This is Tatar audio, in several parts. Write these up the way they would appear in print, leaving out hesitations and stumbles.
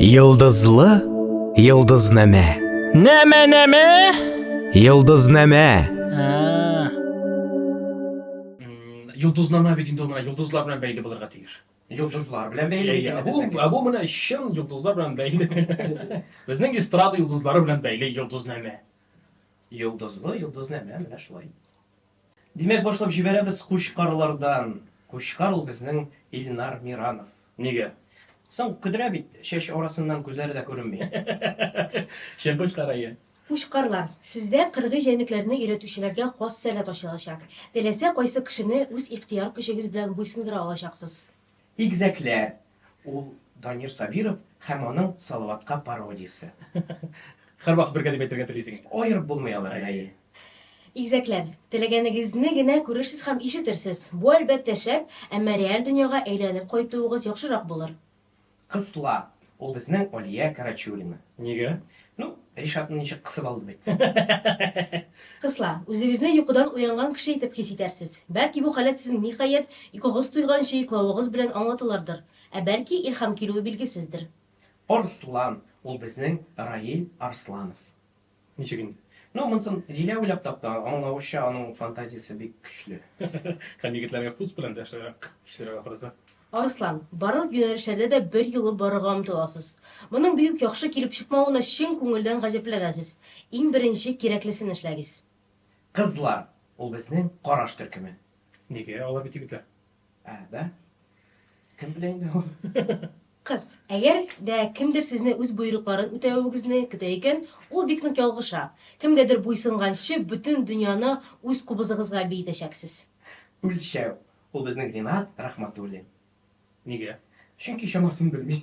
Йылдызлы йылдызнамә. Нәмә? Йылдызнамә. Йолдызнама бит инде ул йолдызлар белән бәйле булырга тиеш. Йолдызлар белән бәйле икән Бу менә чын йолдызлар белән бәйле. Безнең эстрада йолдызлары белән бәйле йолдызнама. Йолдызлы йолдызнамә менә шулай. Димәк, башлап җибәрәбез Кучкарлардан. Кучкар ул безнең Илнар Миранов. Нигә? Соң көдрә бит, чәч арасыннан күзләре дә күренми. Шәбәш карая. Ушкарлар, сездә кыргый җәнлекләрне өйрәтүчеләргә хас сәләт ачылачак. Теләсә кайсы кешене үз ихтыяр көчегез белән буйсындыра алачаксыз. Игезәкләр. Ул Данир Сабиров һәм аның Салаватка пародиясе. Һәрвакыт бергә дип әйтергә телисең. Аерып булмый алар әйе. Игезәкләр, теләгәнегезне генә күрерсез һәм ишетерсез. Бу әлбәттә шәп, әмма реаль дөньяга әйләнеп кайтуыгыз яхшырак булыр. Кысла. Ул безнең Алия Карачулина. Нигә? Ну, Ришатны ничек кысып алды бит. Кысла, үзегезне йокыдан уянган кеше итеп хис итәрсез. Бәлки бу халәт сезнең ниһаять йокыгыз туйганчы йоклавыгыз белән аңлатылырдыр. Ә бәлки илһам килүе билгесездер. Арслан. Ул безнең Раил Арсланов. Ничек инде? Ну, монсын Зилә уйлап тапты. Аңлавыча аның фантазиясе бик көчле. Һәм егетләргә фуз белән дә эшләргә ахрысы. Арслан, барлык юнәлешләрдә дә бер юлы барырга омтыласыз. Моның бик яхшы килеп чыкмавына чын күңелдән гаҗәпләнәсез. Иң беренче кирәклесен эшләгез. Кызлар. Ул безнең Караш төркеме. Нигә? Алар бит егетләр. Да? Кем белә инде ул? Кыз, әгәр дә кемдер сезне үз буйрукларын үтәвегезне көтә икән, ул бик нык ялгыша. Кемгәдер буйсынганчы бөтен дөньяны үз кубызыгызга бийтәчәксез. Үлчәү. Ул безнең Ринат Рахматуллин. Нигә? Чөнки чамасын белми.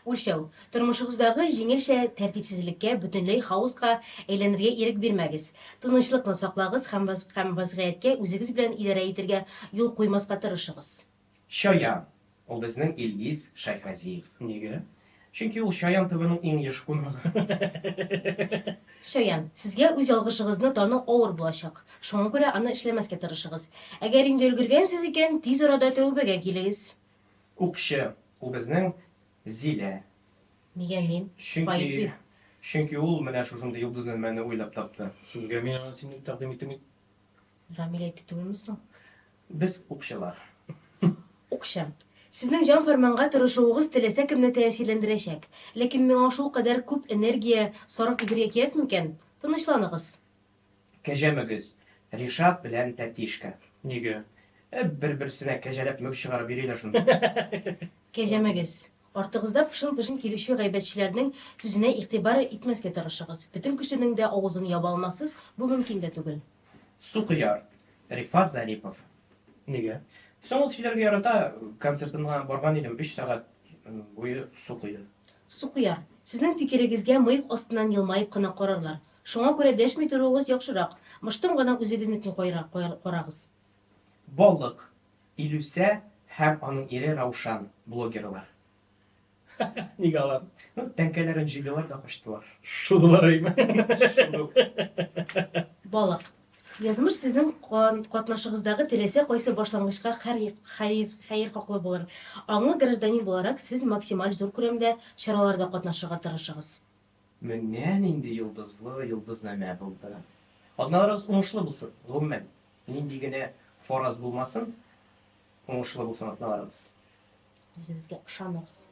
Үлчәү, тормышыгыздагы җиңелчә тәртипсезлеккә, бөтенләй хаоска әйләнергә ирек бирмәгез. Тынычлыкны саклагыз һәм вазгыятькә үзегез белән идарә итәргә юл куймаска тырышыгыз. Шаян. Ул безнең Илгиз Шайхразиев. Нигә? Чөнки ул Шаян ТВның иң еш кунагы. Шаян, сезгә үз ялгышыгызны тану авыр булачак. Шуңа күрә аны эшләмәскә тырышыгыз. Әгәр инде өлгергәнсез икән, тиз арада тәүбәгә килегез. Укчы. Ул безнең Зилә. Нигә мин? Файбит. Чөнки ул менә шушындай йолдызнамәне уйлап тапты. Нигә мин аны сине тәкъдим иттем? Рамил әйтте түгелмесең? Без укчылар. Укчы. Сезнең җан фәрманга тырышуыгыз теләсә кемне тәэсирләндерәчәк. Ләкин миңа шул кадәр күп энергия сарыф итәргә кирәкме икән? Тынычланыгыз. Кәҗәмөгез. Ришат белән Тәтишка. Нигә? Бер-берсенә кәҗәләп мөк чыгарып йөриләр шунда. Кәҗәмәгез. Артыгызда пышын-пышын килүче гайбәтчеләрнең сүзенә игътибар итмәскә тырышыгыз. Бөтен кешенең дә авызын яба алмассыз, бу мөмкин дә түгел. Сукыяр. Рифат Зарипов. Нигә? Соң ул сөйләргә ярата, концертына барган идем, 3 сәгать буе сукый. Сукыяр, сезнең фикерегезгә мыек астыннан елмаеп кына карарлар. Шуңа күрә дәшми торуыгыз яхшырак. Мыштым гына үзегезнекен карагыз. Балык. Илүсә һәм аның ире Раушан, блогерлар. Нигә алар? Ну, тәңкәләрен җыйдылар да качтылар. Шудылар әйме? Балык. Язмыш сезнең катнашыгыздагы теләсә кайсы башлангычка хәйр хаклы булыр. Аңлы гражданин буларак, сез максималь зур күләмдә чараларда катнашырга тырышыгыз. Менә нинди йолдызнамә булды. Атналарыгыз уңышлы булсын, гомумән. Нинди генә фараз булмасын, уңышлы булсын атналарыгыз. Үзегезгә ышаныгыз.